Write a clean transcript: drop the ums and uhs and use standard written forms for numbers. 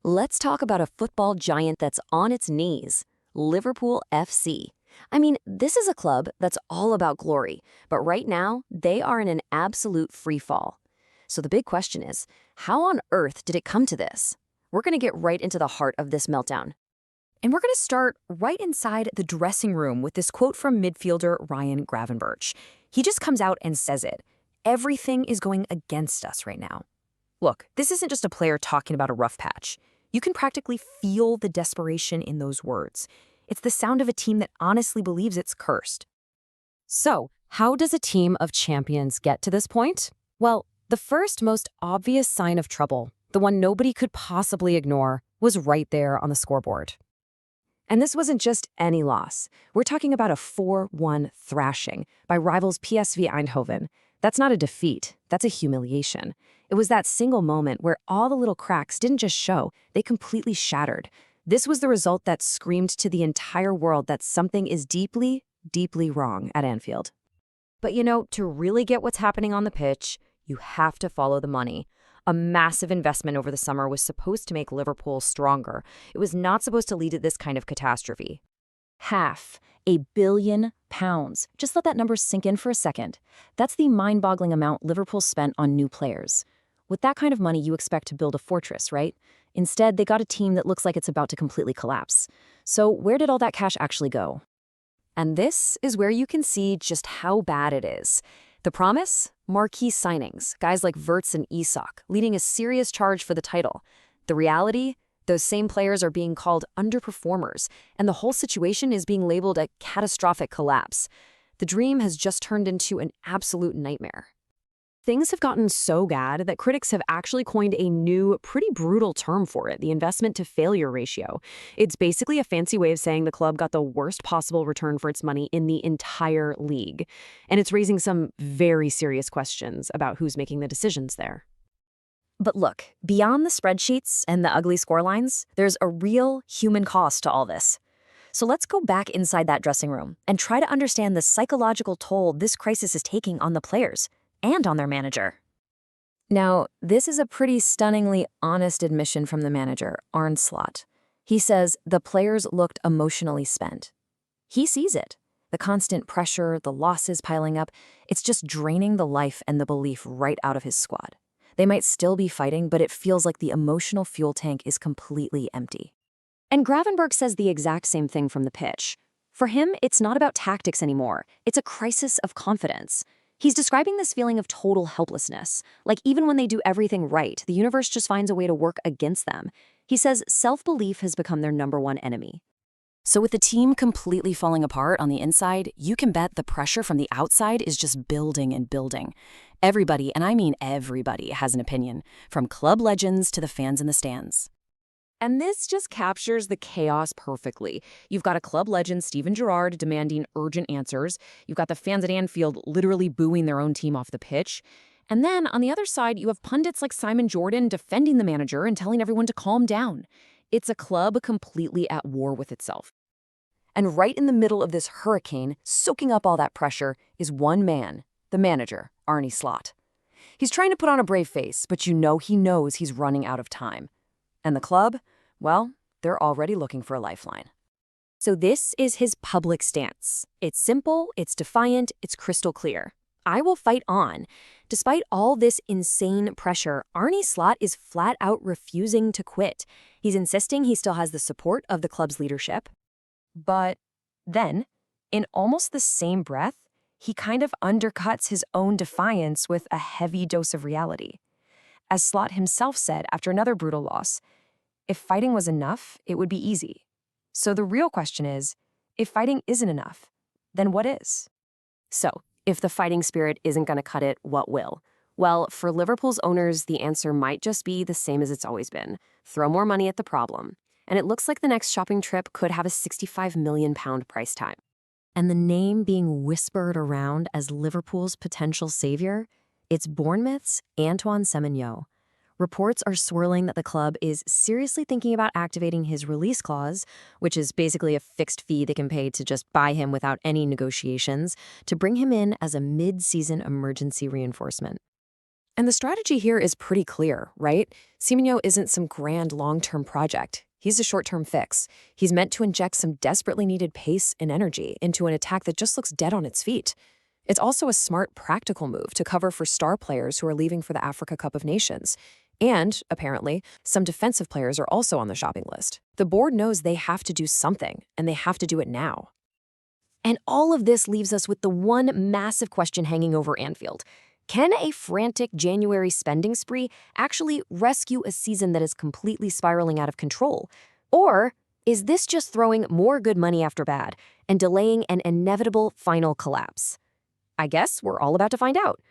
Let's talk about a football giant that's on its knees, Liverpool FC. I mean, this is a club that's all about glory, but right now, they are in an absolute free fall. So the big question is, how on earth did it come to this? We're going to get right into the heart of this meltdown. And we're going to start right inside the dressing room with this quote from midfielder Ryan Gravenberch. He just comes out and says it. Everything is going against us right now. Look, this isn't just a player talking about a rough patch. You can practically feel the desperation in those words. It's the sound of a team that honestly believes it's cursed. So, how does a team of champions get to this point? Well, the first most obvious sign of trouble, the one nobody could possibly ignore, was right there on the scoreboard. And this wasn't just any loss. We're talking about a 4-1 thrashing by rivals PSV Eindhoven. That's not a defeat, that's a humiliation. It was that single moment where all the little cracks didn't just show, they completely shattered. This was the result that screamed to the entire world that something is deeply, deeply wrong at Anfield. But to really get what's happening on the pitch, you have to follow the money. A massive investment over the summer was supposed to make Liverpool stronger. It was not supposed to lead to this kind of catastrophe. £500 million. Just let that number sink in for a second. That's the mind-boggling amount Liverpool spent on new players. With that kind of money, you expect to build a fortress, right? Instead, they got a team that looks like it's about to completely collapse. So where did all that cash actually go? And this is where you can see just how bad it is. The promise? Marquee signings, guys like Wirtz and Isak, leading a serious charge for the title. The reality? Those same players are being called underperformers, and the whole situation is being labeled a catastrophic collapse. The dream has just turned into an absolute nightmare. Things have gotten so bad that critics have actually coined a new, pretty brutal term for it, the investment to failure ratio. It's basically a fancy way of saying the club got the worst possible return for its money in the entire league. And it's raising some very serious questions about who's making the decisions there. But look, beyond the spreadsheets and the ugly scorelines, there's a real human cost to all this. So let's go back inside that dressing room and try to understand the psychological toll this crisis is taking on the players and on their manager. Now, this is a pretty stunningly honest admission from the manager, Arne Slot. He says the players looked emotionally spent. He sees it. The constant pressure, the losses piling up, it's just draining the life and the belief right out of his squad. They might still be fighting, but it feels like the emotional fuel tank is completely empty. And Gravenberch says the exact same thing from the pitch. For him, it's not about tactics anymore. It's a crisis of confidence. He's describing this feeling of total helplessness. Like even when they do everything right, the universe just finds a way to work against them. He says self-belief has become their #1 enemy. So with the team completely falling apart on the inside, you can bet the pressure from the outside is just building and building. Everybody, and I mean everybody, has an opinion, from club legends to the fans in the stands. And this just captures the chaos perfectly. You've got a club legend, Steven Gerrard, demanding urgent answers. You've got the fans at Anfield literally booing their own team off the pitch. And then, on the other side, you have pundits like Simon Jordan defending the manager and telling everyone to calm down. It's a club completely at war with itself. And right in the middle of this hurricane, soaking up all that pressure, is one man, the manager, Arne Slot. He's trying to put on a brave face, but he knows he's running out of time. And the club? Well, they're already looking for a lifeline. So this is his public stance. It's simple, it's defiant, it's crystal clear. I will fight on. Despite all this insane pressure, Arne Slot is flat out refusing to quit. He's insisting he still has the support of the club's leadership. But then, in almost the same breath, he kind of undercuts his own defiance with a heavy dose of reality. As Slot himself said after another brutal loss, if fighting was enough, it would be easy. So the real question is, if fighting isn't enough, then what is? So, if the fighting spirit isn't going to cut it, what will? Well, for Liverpool's owners, the answer might just be the same as it's always been. Throw more money at the problem. And it looks like the next shopping trip could have a £65 million price tag. And the name being whispered around as Liverpool's potential savior? It's Bournemouth's Antoine Semenyo. Reports are swirling that the club is seriously thinking about activating his release clause, which is basically a fixed fee they can pay to just buy him without any negotiations, to bring him in as a mid-season emergency reinforcement. And the strategy here is pretty clear, right? Semenyo isn't some grand long-term project. He's a short-term fix. He's meant to inject some desperately needed pace and energy into an attack that just looks dead on its feet. It's also a smart, practical move to cover for star players who are leaving for the Africa Cup of Nations. And, apparently, some defensive players are also on the shopping list. The board knows they have to do something, and they have to do it now. And all of this leaves us with the one massive question hanging over Anfield. Can a frantic January spending spree actually rescue a season that is completely spiraling out of control? Or is this just throwing more good money after bad and delaying an inevitable final collapse? I guess we're all about to find out.